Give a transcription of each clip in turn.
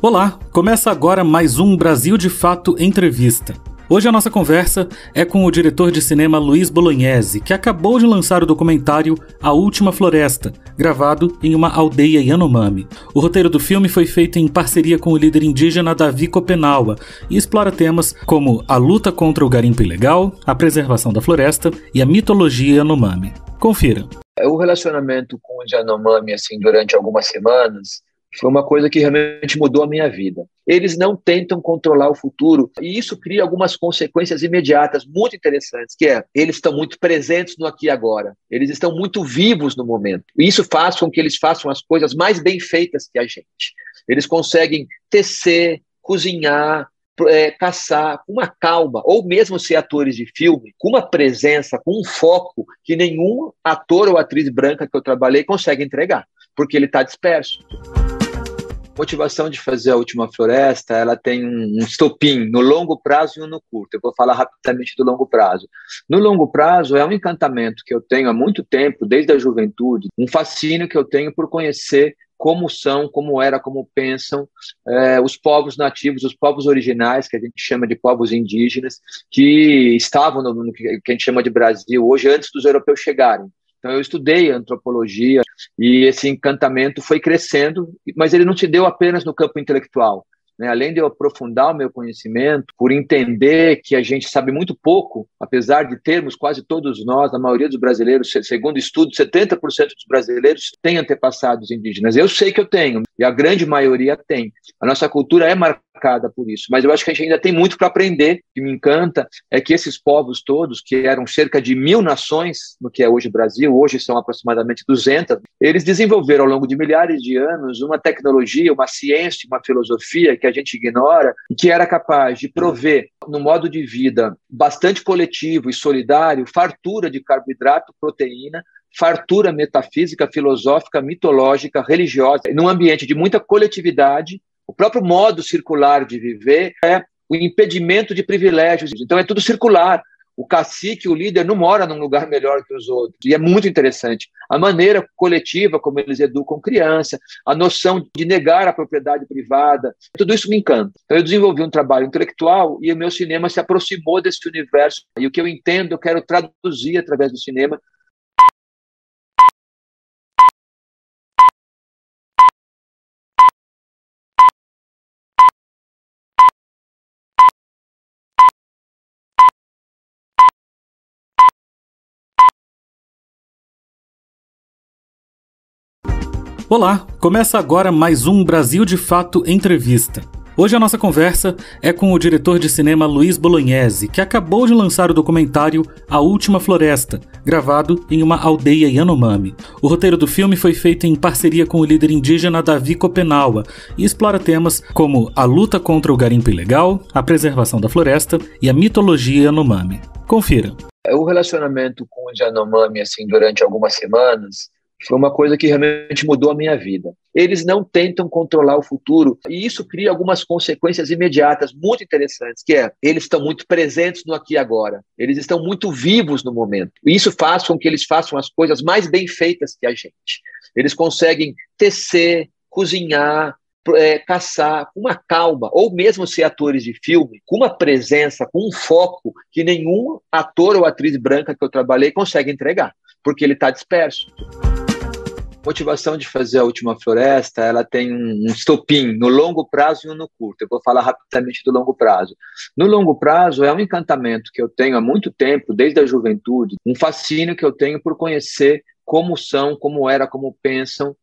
Olá, começa agora mais um Brasil de Fato Entrevista. Hoje a nossa conversa é com o diretor de cinema Luiz Bolognese, que acabou de lançar o documentário A Última Floresta, gravado em uma aldeia Yanomami. O roteiro do filme foi feito em parceria com o líder indígena Davi Copenaua e explora temas como a luta contra o garimpo ilegal, a preservação da floresta e a mitologia Yanomami. Confira. O relacionamento com os Yanomami, durante algumas semanas, foi uma coisa que realmente mudou a minha vida. Eles não tentam controlar o futuro e isso cria algumas consequências imediatas muito interessantes, que é, eles estão muito presentes no aqui e agora, eles estão muito vivos no momento. E isso faz com que eles façam as coisas mais bem feitas que a gente. Eles conseguem tecer, cozinhar, caçar com uma calma, ou mesmo ser atores de filme, com uma presença, com um foco que nenhum ator ou atriz branca que eu trabalhei consegue entregar, porque ele está disperso. A motivação de fazer A Última Floresta, ela tem um estopim no longo prazo e um no curto. Eu vou falar rapidamente do longo prazo. No longo prazo, é um encantamento que eu tenho há muito tempo, desde a juventude, um fascínio que eu tenho por conhecer como são, como era, como pensam os povos nativos, os povos originais, que a gente chama de povos indígenas, que estavam no que a gente chama de Brasil hoje, antes dos europeus chegarem. Então, eu estudei antropologia e esse encantamento foi crescendo, mas ele não se deu apenas no campo intelectual, né? Além de eu aprofundar o meu conhecimento, por entender que a gente sabe muito pouco, apesar de termos quase todos nós, a maioria dos brasileiros, segundo estudo, 70% dos brasileiros têm antepassados indígenas. Eu sei que eu tenho, e a grande maioria tem. A nossa cultura é marcada por isso, mas eu acho que a gente ainda tem muito para aprender. O que me encanta é que esses povos todos, que eram cerca de 1000 nações, no que é hoje o Brasil, hoje são aproximadamente 200, eles desenvolveram ao longo de milhares de anos uma tecnologia, uma ciência, uma filosofia que a gente ignora, e que era capaz de prover, no modo de vida bastante coletivo e solidário, fartura de carboidrato, proteína, fartura metafísica, filosófica, mitológica, religiosa, num ambiente de muita coletividade. O próprio modo circular de viver é o impedimento de privilégios. Então é tudo circular. O cacique, o líder, não mora num lugar melhor que os outros. E é muito interessante. A maneira coletiva como eles educam criança, a noção de negar a propriedade privada, tudo isso me encanta. Então eu desenvolvi um trabalho intelectual e o meu cinema se aproximou desse universo. E o que eu entendo, eu quero traduzir através do cinema. Olá, começa agora mais um Brasil de Fato Entrevista. Hoje a nossa conversa é com o diretor de cinema Luiz Bolognese, que acabou de lançar o documentário A Última Floresta, gravado em uma aldeia Yanomami. O roteiro do filme foi feito em parceria com o líder indígena Davi Copenaua e explora temas como a luta contra o garimpo ilegal, a preservação da floresta e a mitologia Yanomami. Confira. O relacionamento com os Yanomami, durante algumas semanas, foi uma coisa que realmente mudou a minha vida. Eles não tentam controlar o futuro e isso cria algumas consequências imediatas muito interessantes, que é, eles estão muito presentes no aqui e agora. Eles estão muito vivos no momento. E isso faz com que eles façam as coisas mais bem feitas que a gente. Eles conseguem tecer, cozinhar, caçar com uma calma, ou mesmo ser atores de filme, com uma presença, com um foco que nenhum ator ou atriz branca que eu trabalhei consegue entregar, porque ele está disperso. A motivação de fazer A Última Floresta, ela tem um estopim no longo prazo e um no curto. Eu vou falar rapidamente do longo prazo. No longo prazo, é um encantamento que eu tenho há muito tempo, desde a juventude, um fascínio que eu tenho por conhecer como são, como era, como pensam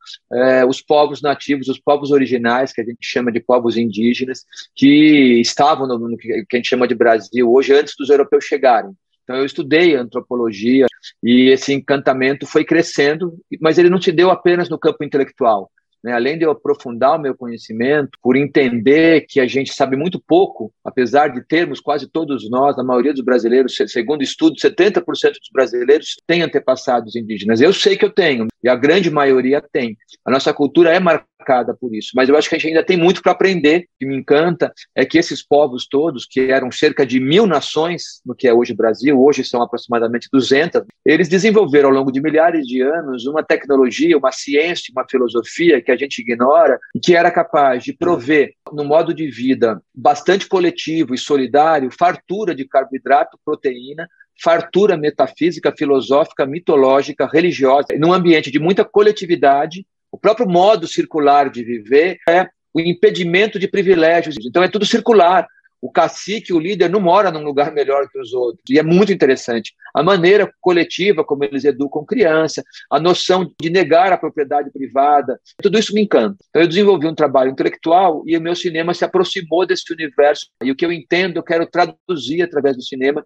os povos nativos, os povos originais, que a gente chama de povos indígenas, que estavam no que a gente chama de Brasil hoje, antes dos europeus chegarem. Então, eu estudei antropologia e esse encantamento foi crescendo, mas ele não se deu apenas no campo intelectual, né? Além de eu aprofundar o meu conhecimento, por entender que a gente sabe muito pouco, apesar de termos quase todos nós, a maioria dos brasileiros, segundo estudo, 70% dos brasileiros têm antepassados indígenas. Eu sei que eu tenho, e a grande maioria tem. A nossa cultura é marcada marcada por isso. Mas eu acho que a gente ainda tem muito para aprender. O que me encanta é que esses povos todos, que eram cerca de 1.000 nações, no que é hoje o Brasil, hoje são aproximadamente 200, eles desenvolveram ao longo de milhares de anos uma tecnologia, uma ciência, uma filosofia que a gente ignora e que era capaz de prover, no modo de vida bastante coletivo e solidário, fartura de carboidrato, proteína, fartura metafísica, filosófica, mitológica, religiosa, num ambiente de muita coletividade. O próprio modo circular de viver é o impedimento de privilégios. Então é tudo circular. O cacique, o líder, não mora num lugar melhor que os outros. E é muito interessante. A maneira coletiva como eles educam criança, a noção de negar a propriedade privada, tudo isso me encanta. Então eu desenvolvi um trabalho intelectual e o meu cinema se aproximou desse universo. E o que eu entendo, eu quero traduzir através do cinema